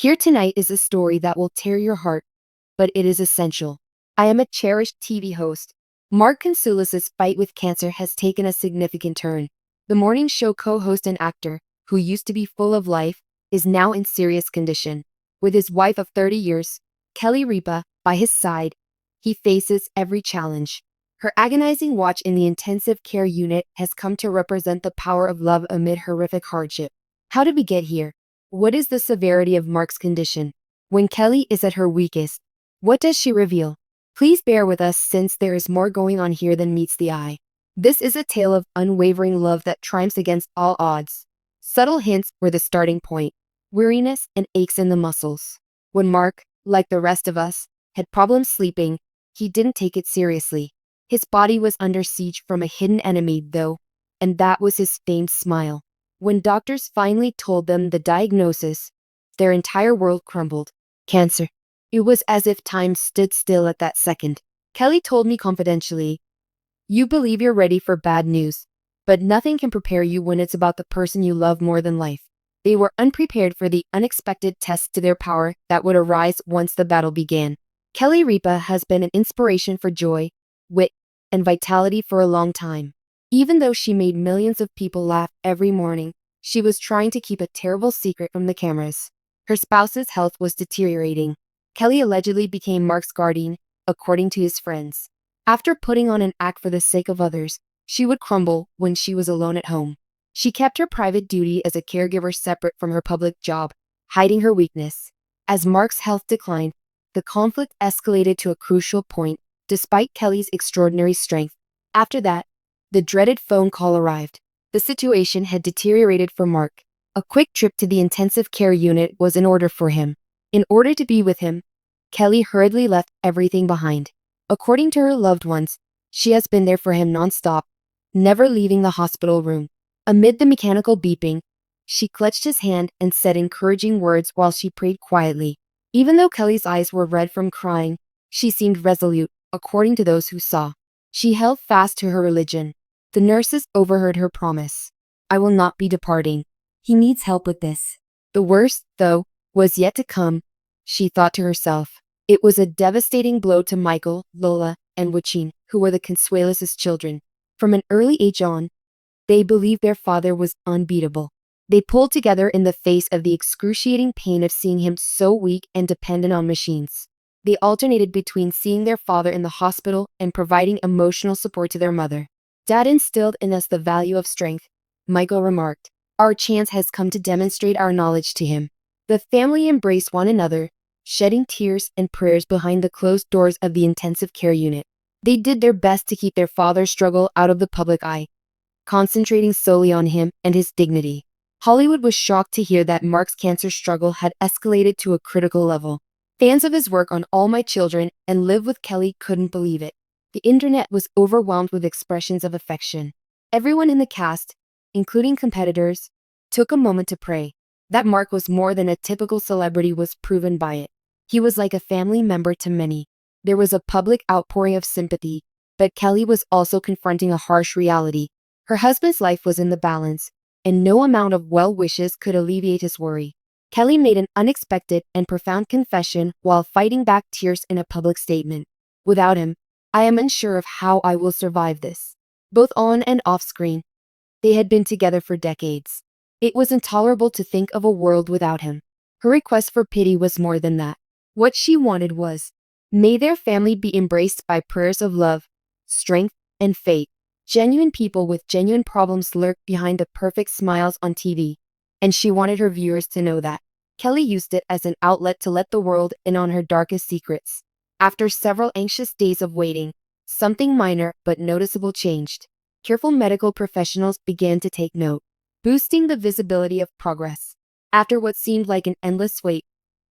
Here tonight is a story that will tear your heart, but it is essential. I am a cherished TV host. Mark Consulis's fight with cancer has taken a significant turn. The morning show co-host and actor, who used to be full of life, is now in serious condition. With his wife of 30 years, Kelly Ripa, by his side, he faces every challenge. Her agonizing watch in the intensive care unit has come to represent the power of love amid horrific hardship. How did we get here? What is the severity of Mark's condition? When Kelly is at her weakest, what does she reveal? Please bear with us since there is more going on here than meets the eye. This is a tale of unwavering love that triumphs against all odds. Subtle hints were the starting point, weariness and aches in the muscles. When Mark, like the rest of us, had problems sleeping, he didn't take it seriously. His body was under siege from a hidden enemy, though, and that was his famed smile. When doctors finally told them the diagnosis, their entire world crumbled. Cancer. It was as if time stood still at that second. Kelly told me confidentially, "You believe you're ready for bad news, but nothing can prepare you when it's about the person you love more than life." They were unprepared for the unexpected test to their power that would arise once the battle began. Kelly Ripa has been an inspiration for joy, wit, and vitality for a long time. Even though she made millions of people laugh every morning, she was trying to keep a terrible secret from the cameras. Her spouse's health was deteriorating. Kelly allegedly became Mark's guardian, according to his friends. After putting on an act for the sake of others, she would crumble when she was alone at home. She kept her private duty as a caregiver separate from her public job, hiding her weakness. As Mark's health declined, the conflict escalated to a crucial point, despite Kelly's extraordinary strength. After that, the dreaded phone call arrived. The situation had deteriorated for Mark. A quick trip to the intensive care unit was in order for him. In order to be with him, Kelly hurriedly left everything behind. According to her loved ones, she has been there for him nonstop, never leaving the hospital room. Amid the mechanical beeping, she clutched his hand and said encouraging words while she prayed quietly. Even though Kelly's eyes were red from crying, she seemed resolute, according to those who saw. She held fast to her religion. The nurses overheard her promise. "I will not be departing. He needs help with this." The worst, though, was yet to come, she thought to herself. It was a devastating blow to Michael, Lola, and Wachin, who were the Consuelos' children. From an early age on, they believed their father was unbeatable. They pulled together in the face of the excruciating pain of seeing him so weak and dependent on machines. They alternated between seeing their father in the hospital and providing emotional support to their mother. "Dad instilled in us the value of strength," Michael remarked. "Our chance has come to demonstrate our knowledge to him." The family embraced one another, shedding tears and prayers behind the closed doors of the intensive care unit. They did their best to keep their father's struggle out of the public eye, concentrating solely on him and his dignity. Hollywood was shocked to hear that Mark's cancer struggle had escalated to a critical level. Fans of his work on All My Children and Live with Kelly couldn't believe it. The internet was overwhelmed with expressions of affection. Everyone in the cast, including competitors, took a moment to pray. That Mark was more than a typical celebrity was proven by it. He was like a family member to many. There was a public outpouring of sympathy, but Kelly was also confronting a harsh reality. Her husband's life was in the balance, and no amount of well wishes could alleviate his worry. Kelly made an unexpected and profound confession while fighting back tears in a public statement. "Without him, I am unsure of how I will survive this." Both on and off screen, they had been together for decades. It was intolerable to think of a world without him. Her request for pity was more than that. What she wanted was, may their family be embraced by prayers of love, strength, and faith. Genuine people with genuine problems lurk behind the perfect smiles on TV, and she wanted her viewers to know that. Kelly used it as an outlet to let the world in on her darkest secrets. After several anxious days of waiting, something minor but noticeable changed. Careful medical professionals began to take note, boosting the visibility of progress. After what seemed like an endless wait,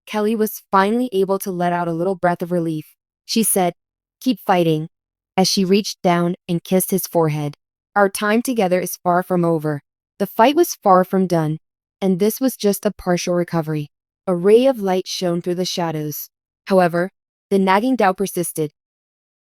Kelly was finally able to let out a little breath of relief. She said, "Keep fighting," as she reached down and kissed his forehead. "Our time together is far from over." The fight was far from done, and this was just a partial recovery. A ray of light shone through the shadows. However, the nagging doubt persisted.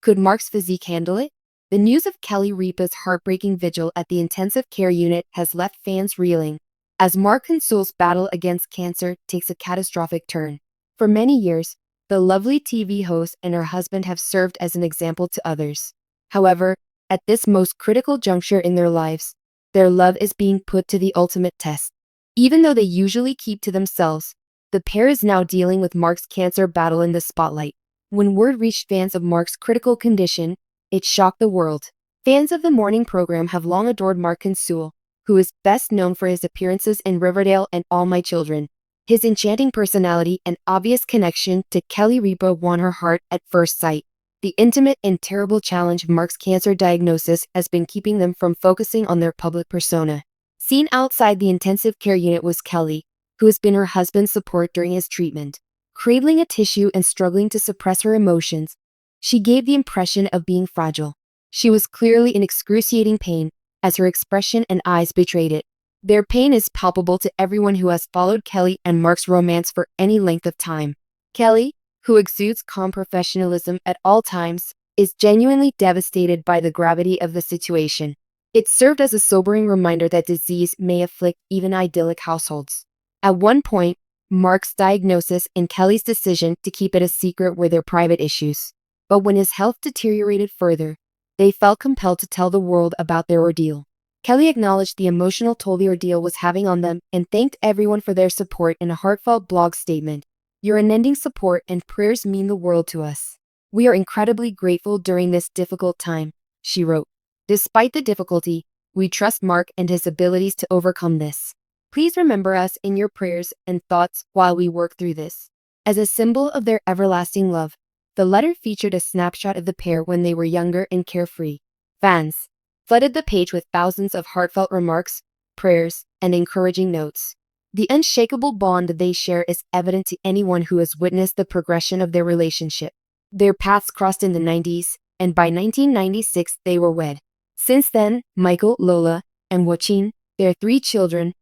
Could Mark's physique handle it? The news of Kelly Ripa's heartbreaking vigil at the intensive care unit has left fans reeling. as Mark Consuel's battle against cancer takes a catastrophic turn. For many years, the lovely TV host and her husband have served as an example to others. However, at this most critical juncture in their lives, their love is being put to the ultimate test. Even though they usually keep to themselves, the pair is now dealing with Mark's cancer battle in the spotlight. When word reached fans of Mark's critical condition, it shocked the world. Fans of the morning program have long adored Mark Consuel, who is best known for his appearances in Riverdale and All My Children. His enchanting personality and obvious connection to Kelly Ripa won her heart at first sight. The intimate and terrible challenge of Mark's cancer diagnosis has been keeping them from focusing on their public persona. Seen outside the intensive care unit was Kelly, who has been her husband's support during his treatment. Cradling a tissue and struggling to suppress her emotions, she gave the impression of being fragile. She was clearly in excruciating pain, as her expression and eyes betrayed it. Their pain is palpable to everyone who has followed Kelly and Mark's romance for any length of time. Kelly, who exudes calm professionalism at all times, is genuinely devastated by the gravity of the situation. It served as a sobering reminder that disease may afflict even idyllic households. At one point, Mark's diagnosis and Kelly's decision to keep it a secret were their private issues. But when his health deteriorated further, they felt compelled to tell the world about their ordeal. Kelly acknowledged the emotional toll the ordeal was having on them and thanked everyone for their support in a heartfelt blog statement. "Your unending support and prayers mean the world to us. We are incredibly grateful during this difficult time," she wrote. "Despite the difficulty, we trust Mark and his abilities to overcome this. Please remember us in your prayers and thoughts while we work through this." As a symbol of their everlasting love, the letter featured a snapshot of the pair when they were younger and carefree. Fans flooded the page with thousands of heartfelt remarks, prayers, and encouraging notes. The unshakable bond they share is evident to anyone who has witnessed the progression of their relationship. Their paths crossed in the 90s, and by 1996 they were wed. Since then, Michael, Lola, and Joaquin, their 3 children,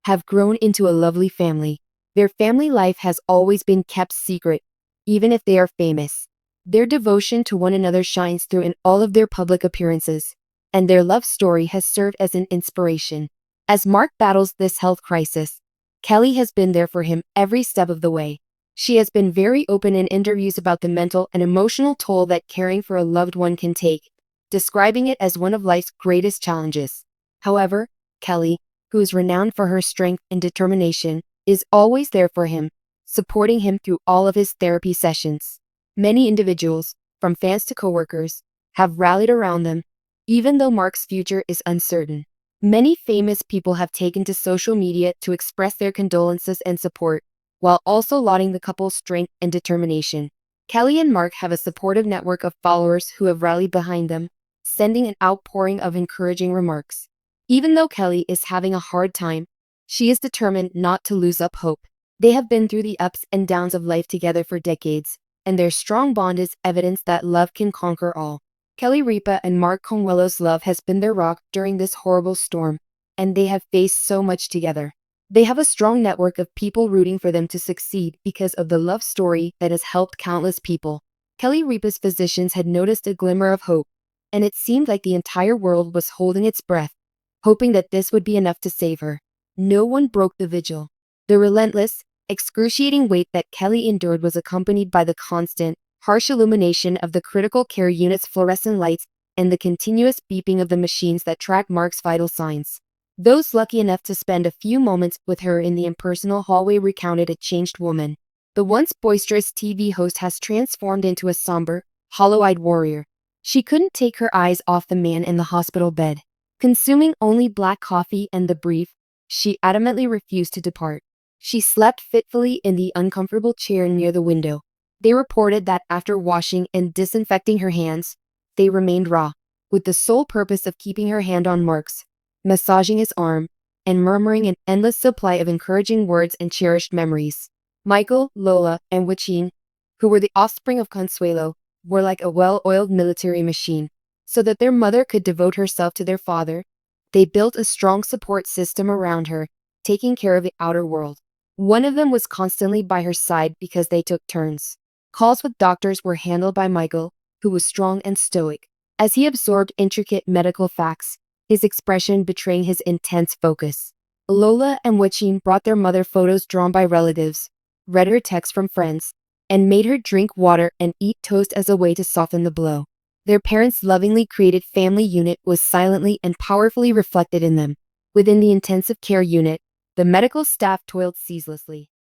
have grown into a lovely family. Their family life has always been kept secret, even if they are famous. Their devotion to one another shines through in all of their public appearances, and their love story has served as an inspiration. As Mark battles this health crisis, Kelly has been there for him every step of the way. She has been very open in interviews about the mental and emotional toll that caring for a loved one can take, describing it as one of life's greatest challenges. However, Kelly, who is renowned for her strength and determination, is always there for him, supporting him through all of his therapy sessions. Many individuals, from fans to coworkers, have rallied around them, even though Mark's future is uncertain. Many famous people have taken to social media to express their condolences and support, while also lauding the couple's strength and determination. Kelly and Mark have a supportive network of followers who have rallied behind them, sending an outpouring of encouraging remarks. Even though Kelly is having a hard time, she is determined not to lose up hope. They have been through the ups and downs of life together for decades, and their strong bond is evidence that love can conquer all. Kelly Ripa and Mark Consuelo's love has been their rock during this horrible storm, and they have faced so much together. They have a strong network of people rooting for them to succeed because of the love story that has helped countless people. Kelly Ripa's physicians had noticed a glimmer of hope, and it seemed like the entire world was holding its breath, hoping that this would be enough to save her. No one broke the vigil. The relentless, excruciating wait that Kelly endured was accompanied by the constant, harsh illumination of the critical care unit's fluorescent lights and the continuous beeping of the machines that track Mark's vital signs. Those lucky enough to spend a few moments with her in the impersonal hallway recounted a changed woman. The once boisterous TV host has transformed into a somber, hollow-eyed warrior. She couldn't take her eyes off the man in the hospital bed. Consuming only black coffee and the brief, she adamantly refused to depart. She slept fitfully in the uncomfortable chair near the window. They reported that after washing and disinfecting her hands, they remained raw, with the sole purpose of keeping her hand on Mark's, massaging his arm, and murmuring an endless supply of encouraging words and cherished memories. Michael, Lola, and Joaquin, who were the offspring of Consuelo, were like a well-oiled military machine. So that their mother could devote herself to their father, they built a strong support system around her, taking care of the outer world. One of them was constantly by her side because they took turns. Calls with doctors were handled by Michael, who was strong and stoic. As he absorbed intricate medical facts, his expression betraying his intense focus. Lola and Wachin brought their mother photos drawn by relatives, read her texts from friends, and made her drink water and eat toast as a way to soften the blow. Their parents' lovingly created family unit was silently and powerfully reflected in them. Within the intensive care unit, the medical staff toiled ceaselessly.